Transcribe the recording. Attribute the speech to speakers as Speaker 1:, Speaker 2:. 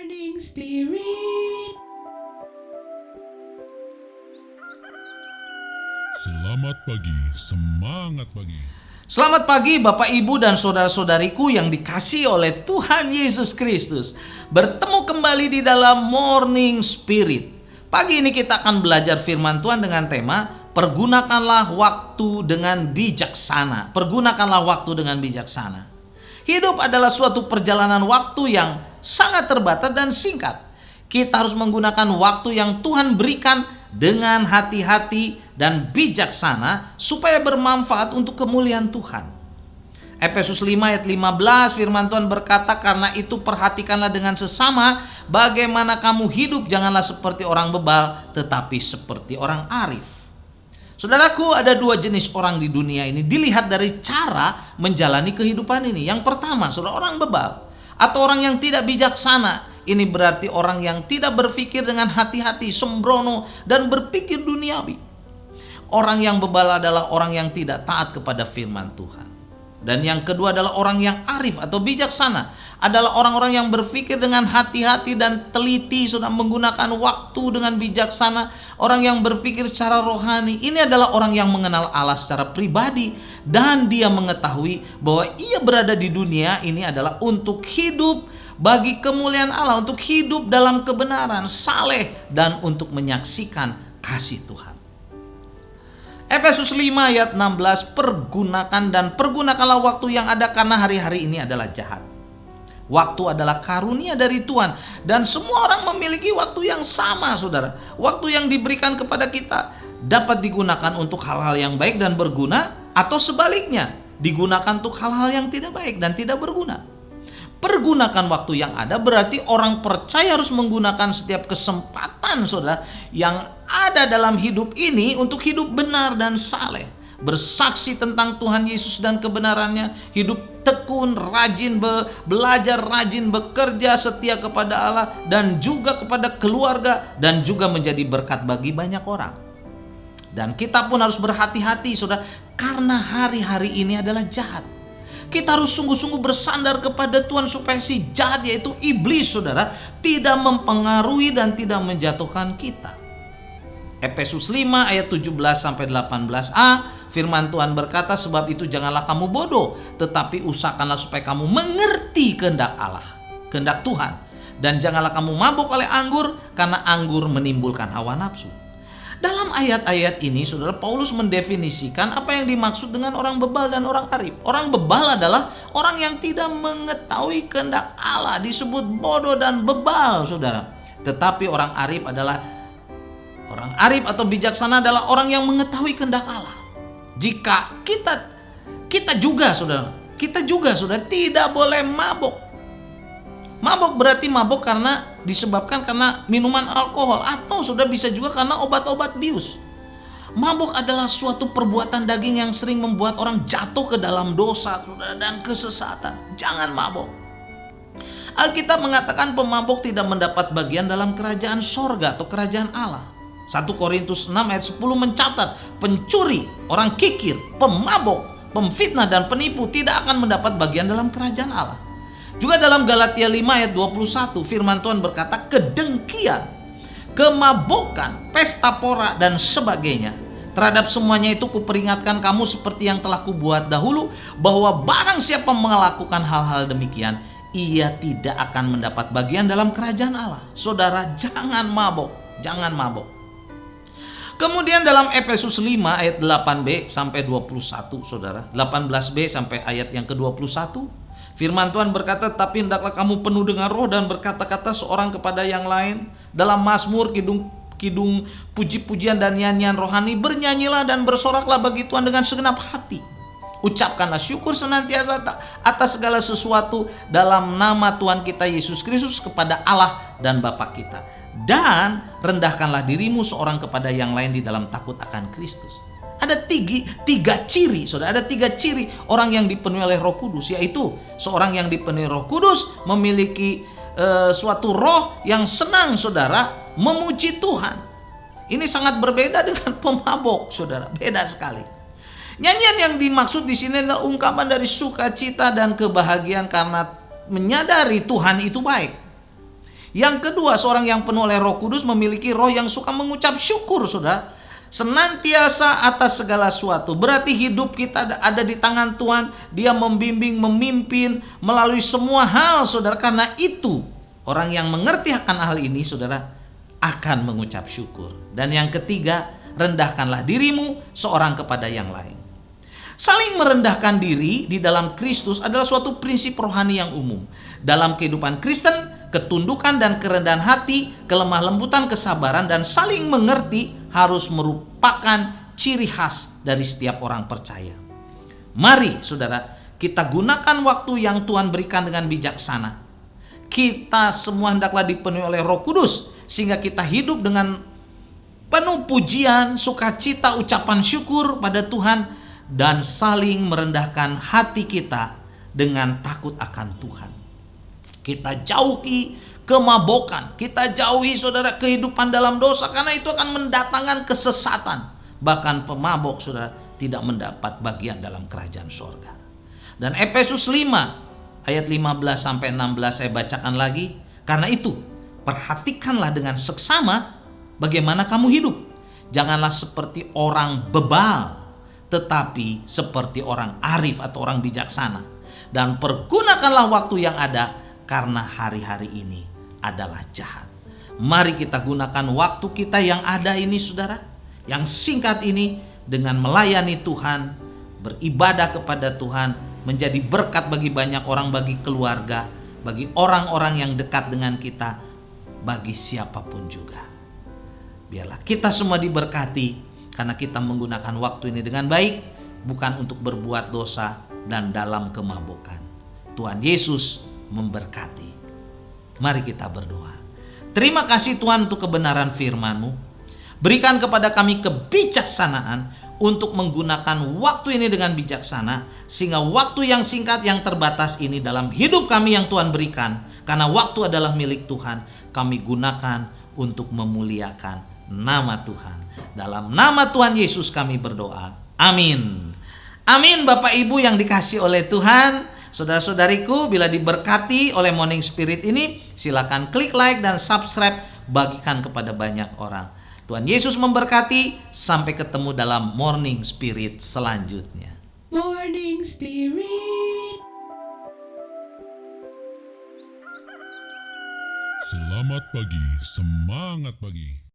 Speaker 1: Morning Spirit.
Speaker 2: Selamat pagi, semangat pagi.
Speaker 3: Selamat pagi Bapak Ibu dan saudara-saudariku yang dikasihi oleh Tuhan Yesus Kristus. Bertemu kembali di dalam Morning Spirit. Pagi ini kita akan belajar firman Tuhan dengan tema pergunakanlah waktu dengan bijaksana. Pergunakanlah waktu dengan bijaksana. Hidup adalah suatu perjalanan waktu yang sangat terbatas dan singkat. Kita harus menggunakan waktu yang Tuhan berikan dengan hati-hati dan bijaksana supaya bermanfaat untuk kemuliaan Tuhan. Efesus 5 ayat 15 firman Tuhan berkata, karena itu perhatikanlah dengan sesama bagaimana kamu hidup, janganlah seperti orang bebal tetapi seperti orang arif. Saudaraku, ada dua jenis orang di dunia ini dilihat dari cara menjalani kehidupan ini. Yang pertama, saudara, orang bebal atau orang yang tidak bijaksana. Ini berarti orang yang tidak berpikir dengan hati-hati, sembrono, dan berpikir duniawi. Orang yang bebal adalah orang yang tidak taat kepada firman Tuhan. Dan yang kedua adalah orang yang arif atau bijaksana, adalah orang-orang yang berpikir dengan hati-hati dan teliti, sudah menggunakan waktu dengan bijaksana. Orang yang berpikir secara rohani, ini adalah orang yang mengenal Allah secara pribadi, dan dia mengetahui bahwa ia berada di dunia ini adalah untuk hidup bagi kemuliaan Allah, untuk hidup dalam kebenaran, saleh, dan untuk menyaksikan kasih Tuhan. Efesus 5 ayat 16, pergunakanlah waktu yang ada karena hari-hari ini adalah jahat. Waktu adalah karunia dari Tuhan dan semua orang memiliki waktu yang sama, saudara. Waktu yang diberikan kepada kita dapat digunakan untuk hal-hal yang baik dan berguna, atau sebaliknya digunakan untuk hal-hal yang tidak baik dan tidak berguna. Pergunakan waktu yang ada berarti orang percaya harus menggunakan setiap kesempatan, saudara, yang ada dalam hidup ini untuk hidup benar dan saleh, bersaksi tentang Tuhan Yesus dan kebenarannya, hidup tekun, rajin belajar, rajin bekerja, setia kepada Allah dan juga kepada keluarga, dan juga menjadi berkat bagi banyak orang. Dan kita pun harus berhati-hati, saudara, karena hari-hari ini adalah jahat. Kita harus sungguh-sungguh bersandar kepada Tuhan supaya si jahat, yaitu iblis, saudara, tidak mempengaruhi dan tidak menjatuhkan kita. Efesus 5 ayat 17-18a firman Tuhan berkata, sebab itu janganlah kamu bodoh, tetapi usahakanlah supaya kamu mengerti kehendak Allah, kehendak Tuhan. Dan janganlah kamu mabuk oleh anggur, karena anggur menimbulkan hawa nafsu. Dalam ayat-ayat ini, saudara, Paulus mendefinisikan apa yang dimaksud dengan orang bebal dan orang arif. Orang bebal adalah orang yang tidak mengetahui kehendak Allah, disebut bodoh dan bebal, saudara. Tetapi orang arif atau bijaksana adalah orang yang mengetahui kehendak Allah. Jika kita juga, saudara, tidak boleh mabuk. Mabuk berarti mabuk disebabkan karena minuman alkohol, atau sudah bisa juga karena obat-obat bius. Mabuk adalah suatu perbuatan daging yang sering membuat orang jatuh ke dalam dosa dan kesesatan. Jangan mabuk. Alkitab mengatakan pemabuk tidak mendapat bagian dalam kerajaan sorga atau kerajaan Allah. 1 Korintus 6 ayat 10 mencatat, pencuri, orang kikir, pemabuk, pemfitnah, dan penipu tidak akan mendapat bagian dalam kerajaan Allah. Juga dalam Galatia 5 ayat 21 firman Tuhan berkata, kedengkian, kemabukan, pesta pora, dan sebagainya. Terhadap semuanya itu kuperingatkan kamu seperti yang telah kubuat dahulu, bahwa barang siapa melakukan hal-hal demikian, ia tidak akan mendapat bagian dalam kerajaan Allah. Saudara, jangan mabuk, jangan mabuk. Kemudian dalam Efesus 5 ayat 8b sampai 21, saudara, 18b sampai ayat yang ke-21, firman Tuhan berkata, tapi hendaklah kamu penuh dengan roh dan berkata-kata seorang kepada yang lain dalam mazmur, kidung, puji-pujian dan nyanyian rohani. Bernyanyilah dan bersoraklah bagi Tuhan dengan segenap hati. Ucapkanlah syukur senantiasa atas segala sesuatu dalam nama Tuhan kita Yesus Kristus kepada Allah dan Bapa kita. Dan rendahkanlah dirimu seorang kepada yang lain di dalam takut akan Kristus. Ada tiga ciri, saudara. Ada 3 ciri orang yang dipenuhi oleh Roh Kudus, yaitu seorang yang dipenuhi Roh Kudus memiliki suatu roh yang senang, saudara, memuji Tuhan. Ini sangat berbeda dengan pemabuk, saudara. Beda sekali. Nyanyian yang dimaksud di sini adalah ungkapan dari sukacita dan kebahagiaan karena menyadari Tuhan itu baik. Yang kedua, seorang yang penuh oleh Roh Kudus memiliki roh yang suka mengucap syukur, saudara. Senantiasa atas segala sesuatu. Berarti hidup kita ada di tangan Tuhan. Dia membimbing, memimpin melalui semua hal, saudara. Karena itu, orang yang mengerti akan hal ini, saudara, akan mengucap syukur. Dan yang ketiga, rendahkanlah dirimu seorang kepada yang lain. Saling merendahkan diri di dalam Kristus adalah suatu prinsip rohani yang umum. Dalam kehidupan Kristen, ketundukan dan kerendahan hati, kelemah lembutan, kesabaran, dan saling mengerti harus merupakan ciri khas dari setiap orang percaya. Mari saudara, kita gunakan waktu yang Tuhan berikan dengan bijaksana. Kita semua hendaklah dipenuhi oleh Roh Kudus, sehingga kita hidup dengan penuh pujian, sukacita, ucapan syukur pada Tuhan, dan saling merendahkan hati kita dengan takut akan Tuhan. Kita jauhi kemabokan, kita jauhi saudara kehidupan dalam dosa, karena itu akan mendatangkan kesesatan. Bahkan pemabok saudara tidak mendapat bagian dalam kerajaan sorga. Dan Efesus 5 ayat 15 sampai 16 saya bacakan lagi. Karena itu perhatikanlah dengan seksama bagaimana kamu hidup. Janganlah seperti orang bebal, tetapi seperti orang arif atau orang bijaksana. Dan pergunakanlah waktu yang ada, karena hari-hari ini adalah jahat. Mari kita gunakan waktu kita yang ada ini saudara, yang singkat ini, dengan melayani Tuhan, beribadah kepada Tuhan, menjadi berkat bagi banyak orang, bagi keluarga, bagi orang-orang yang dekat dengan kita, bagi siapapun juga. Biarlah kita semua diberkati, karena kita menggunakan waktu ini dengan baik, bukan untuk berbuat dosa dan dalam kemabukan. Tuhan Yesus memberkati. Mari kita berdoa. Terima kasih Tuhan untuk kebenaran firman-Mu. Berikan kepada kami kebijaksanaan untuk menggunakan waktu ini dengan bijaksana, sehingga waktu yang singkat yang terbatas ini dalam hidup kami yang Tuhan berikan, karena waktu adalah milik Tuhan, kami gunakan untuk memuliakan nama Tuhan. Dalam nama Tuhan Yesus kami berdoa. Amin. Amin. Bapak Ibu yang dikasih oleh Tuhan, saudara-saudariku, bila diberkati oleh Morning Spirit ini, silakan klik like dan subscribe, bagikan kepada banyak orang. Tuhan Yesus memberkati. Sampai ketemu dalam Morning Spirit selanjutnya.
Speaker 1: Morning Spirit.
Speaker 2: Selamat pagi, semangat pagi.